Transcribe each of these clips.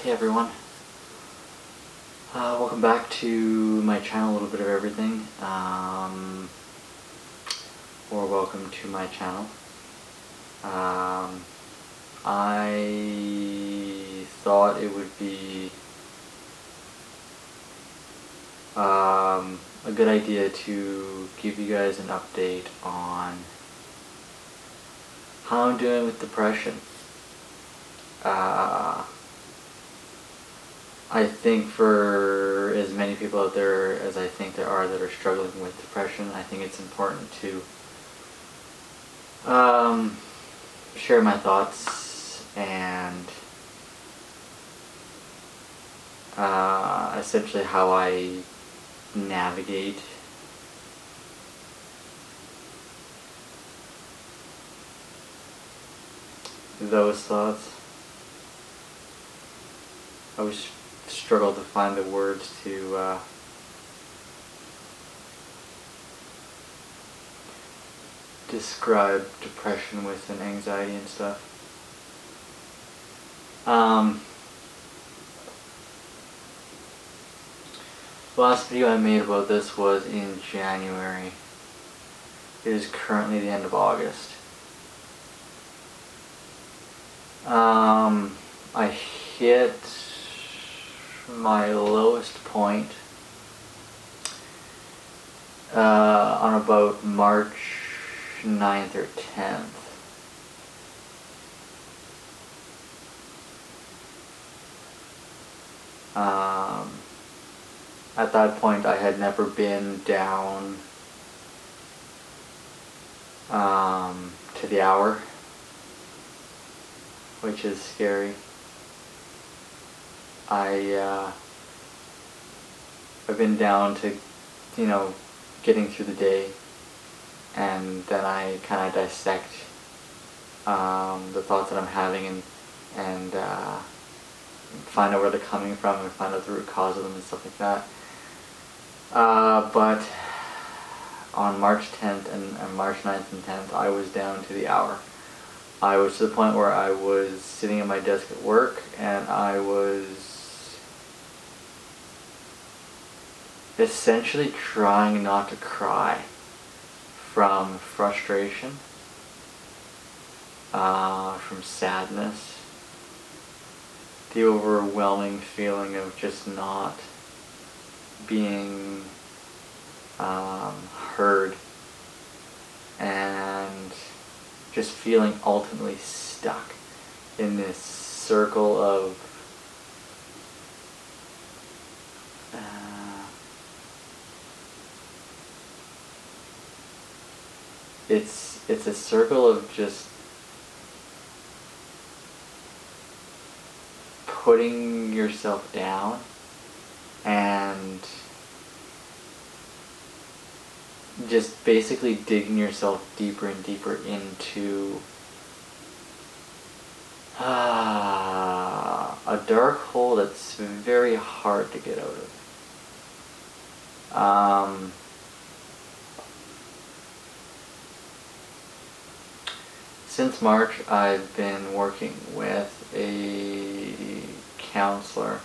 Hey everyone, welcome back to my channel, A Little Bit of Everything, or welcome to my channel. I thought it would be a good idea to give you guys an update on how I'm doing with depression. I think for as many people out there as I think there are that are struggling with depression, I think it's important to share my thoughts and essentially how I navigate those thoughts. I always struggle to find the words to describe depression with and anxiety and stuff. The last video I made about this was in January. It is currently the end of August. I hit my lowest point on about March 9th or 10th. At that point I had never been down to the hour, which is scary. I've been down to, getting through the day, and then I kind of dissect the thoughts that I'm having and find out where they're coming from and find out the root cause of them and stuff like that. But on March 10th and March 9th and 10th, I was down to the hour. I was to the point where I was sitting at my desk at work and I was essentially trying not to cry from frustration, from sadness, the overwhelming feeling of just not being heard, and just feeling ultimately stuck in this circle of it's a circle of just putting yourself down and just basically digging yourself deeper and deeper into a dark hole that's very hard to get out of. Since March, I've been working with a counselor.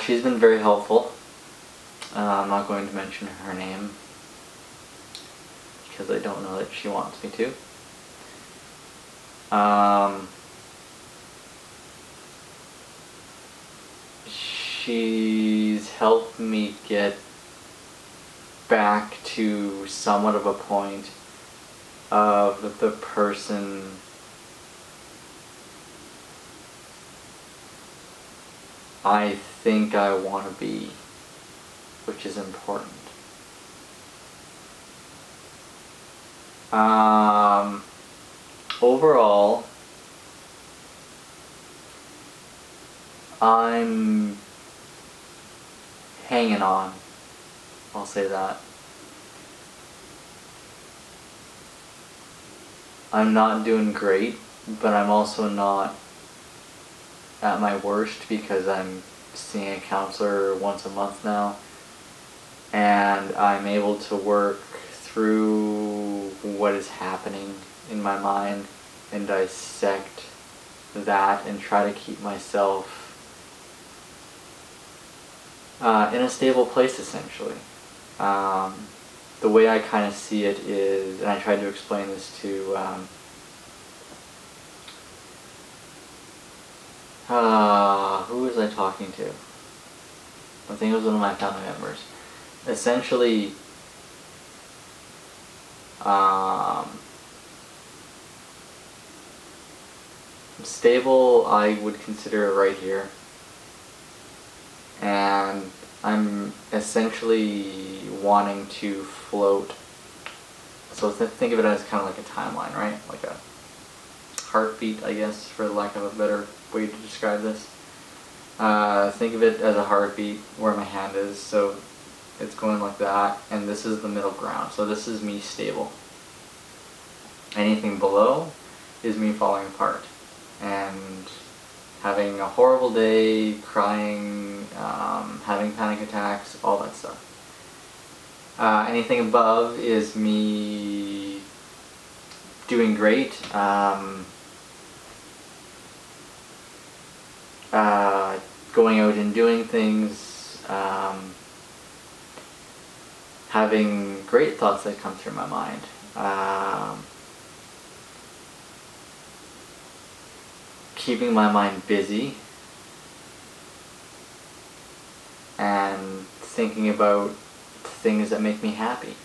She's been very helpful. I'm not going to mention her name because I don't know that she wants me to. She's helped me get back to somewhat of a point of the person I think I want to be, which is important. Overall, I'm hanging on. I'll say that. I'm not doing great, but I'm also not at my worst because I'm seeing a counselor once a month now, and I'm able to work through what is happening in my mind and dissect that and try to keep myself in a stable place, essentially. The way I kind of see it is, and I tried to explain this to who was I talking to? I think it was one of my family members. Essentially, stable I would consider right here, and I'm essentially wanting to float. So think of it as kind of like a timeline, right? Like a heartbeat, I guess, for lack of a better way to describe this. Think of it as a heartbeat where my hand is, so it's going like that, and this is the middle ground. So this is me stable. Anything below is me falling apart and having a horrible day, crying, having panic attacks, all that stuff. Anything above is me doing great, going out and doing things, having great thoughts that come through my mind. Keeping my mind busy and thinking about things that make me happy.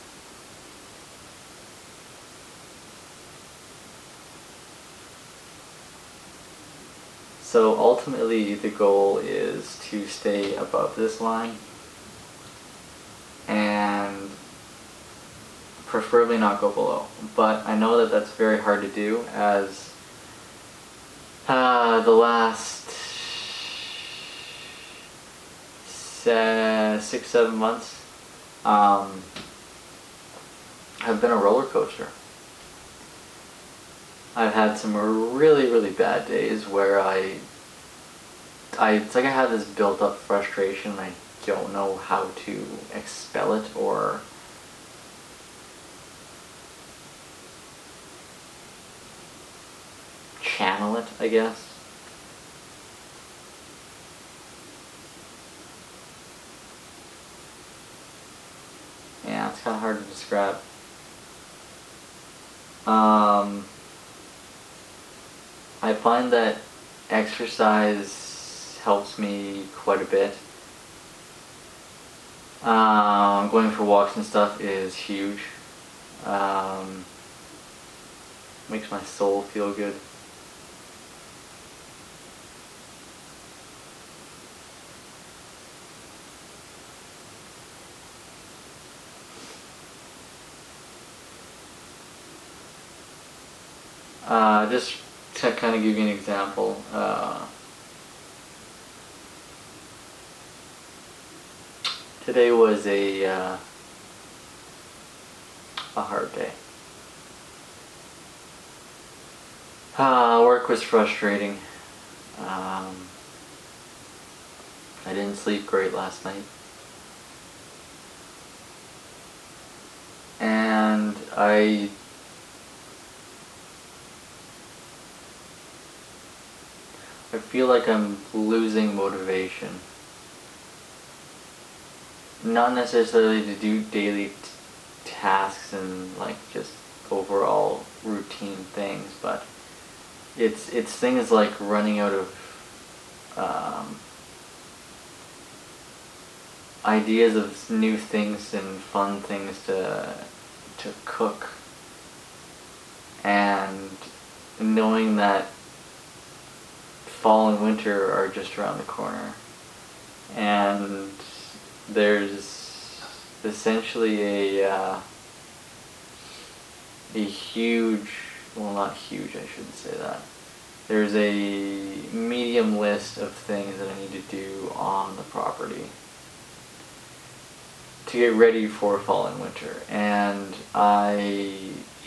So ultimately the goal is to stay above this line and preferably not go below. But I know that that's very hard to do, as the last 6-7 months have been a roller coaster. I've had some really, really bad days where it's like I have this built up frustration and I don't know how to expel it or channel it, I guess. Yeah, it's kind of hard to describe. I find that exercise helps me quite a bit. Going for walks and stuff is huge. Makes my soul feel good. Just to kind of give you an example, today was a hard day. Work was frustrating. I didn't sleep great last night. And I feel like I'm losing motivation. Not necessarily to do daily tasks and like just overall routine things, but it's things like running out of ideas of new things and fun things to cook, and knowing that fall and winter are just around the corner, and there's essentially a huge, well, not huge, I shouldn't say that. There's a medium list of things that I need to do on the property to get ready for fall and winter, and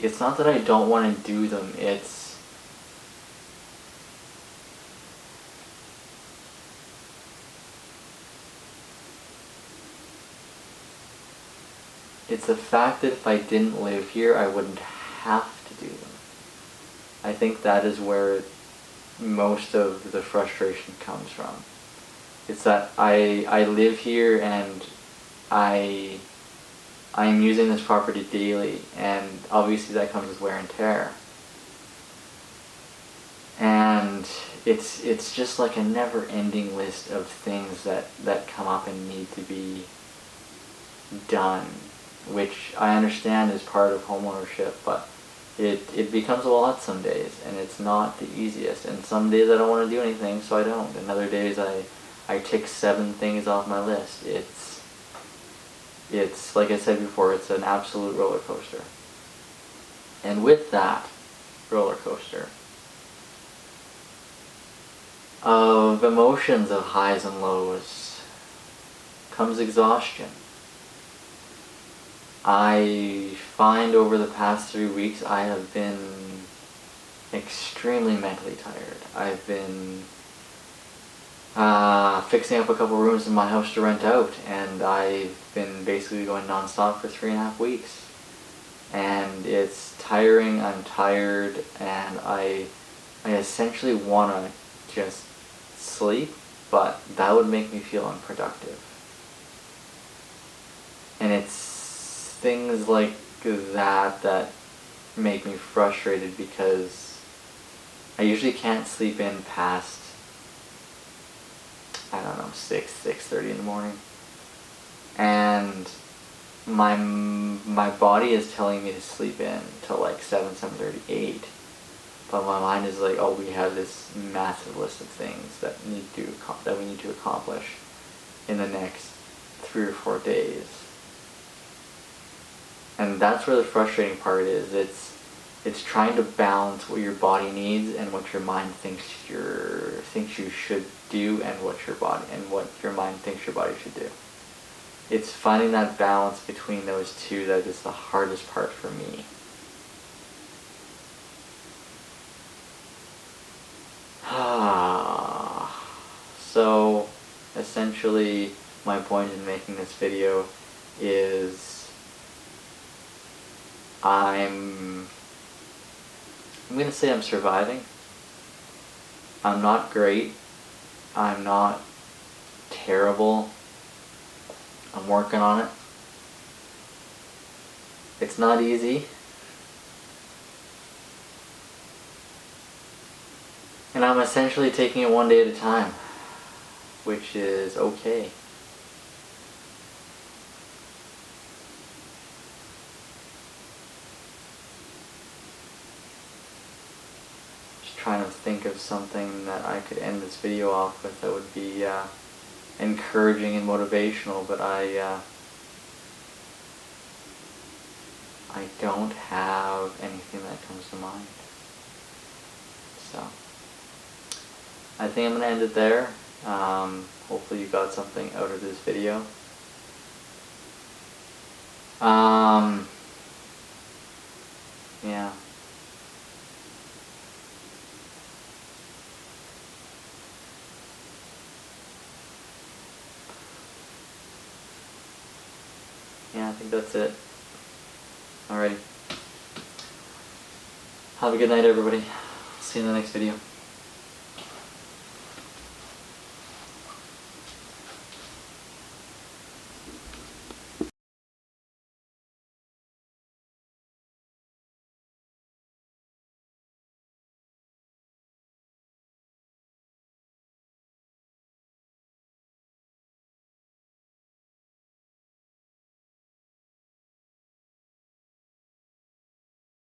it's not that I don't want to do them, it's the fact that if I didn't live here, I wouldn't have to do them. I think that is where most of the frustration comes from. It's that I live here and I'm using this property daily, and obviously that comes with wear and tear. And it's just like a never-ending list of things that come up and need to be done, which I understand is part of homeownership, but it becomes a lot some days, and it's not the easiest. And some days I don't want to do anything, so I don't. And other days I tick 7 things off my list. It's like I said before, it's an absolute roller coaster. And with that roller coaster of emotions of highs and lows comes exhaustion. I find over the past 3 weeks I have been extremely mentally tired. I've been fixing up a couple rooms in my house to rent out, and I've been basically going non-stop for 3.5 weeks. And it's tiring, I'm tired, and I essentially want to just sleep, but that would make me feel unproductive. And it's things like that make me frustrated, because I usually can't sleep in past, I don't know, 6:30 in the morning. And my body is telling me to sleep in till like 7:30, 8. But my mind is like, oh, we have this massive list of things that we need to accomplish in the next 3 or 4 days. And that's where the frustrating part is. It's trying to balance what your body needs and what your mind thinks you should do, and what your mind thinks your body should do. It's finding that balance between those two that is the hardest part for me. So, essentially, my point in making this video is I'm gonna say I'm surviving. I'm not great. I'm not terrible. I'm working on it. It's not easy. And I'm essentially taking it one day at a time, which is okay. Just trying to think of something that I could end this video off with that would be encouraging and motivational, but I don't have anything that comes to mind. So I think I'm going to end it there. Hopefully you got something out of this video. Yeah. Yeah, I think that's it. Alrighty. Have a good night, everybody. See you in the next video.